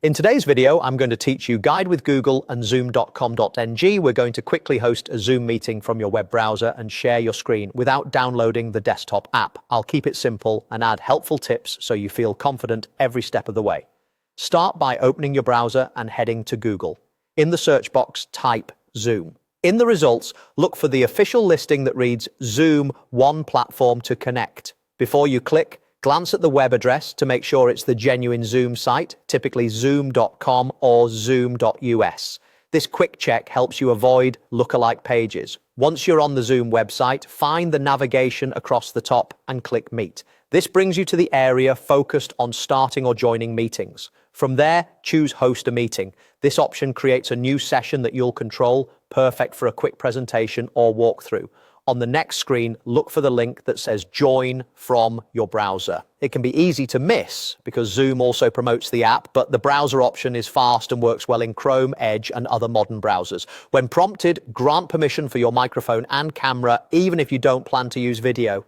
In today's video, I'm going to teach you Guide with Google and Zoom.com.ng. We're going to quickly host a Zoom meeting from your web browser and share your screen without downloading the desktop app. I'll keep it simple and add helpful tips so you feel confident every step of the way. Start by opening your browser and heading to Google. In the search box, type Zoom. In the results, look for the official listing that reads Zoom One Platform to Connect. Before you click, glance at the web address to make sure it's the genuine Zoom site, typically zoom.com or zoom.us. This quick check helps you avoid lookalike pages. Once you're on the Zoom website, find the navigation across the top and click Meet. This brings you to the area focused on starting or joining meetings. From there, choose Host a Meeting. This option creates a new session that you'll control, perfect for a quick presentation or walkthrough. On the next screen, look for the link that says Join from your browser. It can be easy to miss because Zoom also promotes the app, but the browser option is fast and works well in Chrome, Edge, and other modern browsers. When prompted, grant permission for your microphone and camera, even if you don't plan to use video.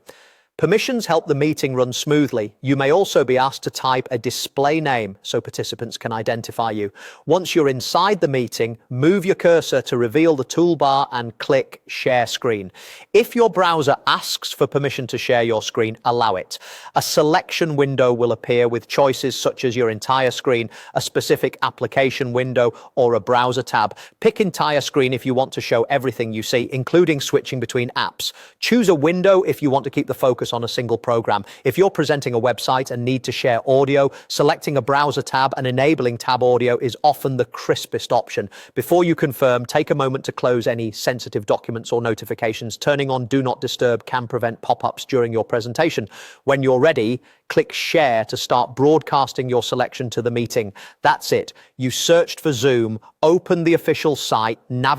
Permissions help the meeting run smoothly. You may also be asked to type a display name so participants can identify you. Once you're inside the meeting, move your cursor to reveal the toolbar and click Share Screen. If your browser asks for permission to share your screen, allow it. A selection window will appear with choices such as your entire screen, a specific application window, or a browser tab. Pick entire screen if you want to show everything you see, including switching between apps. Choose a window if you want to keep the focus on a single program. If you're presenting a website and need to share audio, selecting a browser tab and enabling tab audio is often the crispest option. Before you confirm, take a moment to close any sensitive documents or notifications. Turning on Do Not Disturb can prevent pop-ups during your presentation. When you're ready, click Share to start broadcasting your selection to the meeting. That's it. You searched for Zoom, open the official site, navigate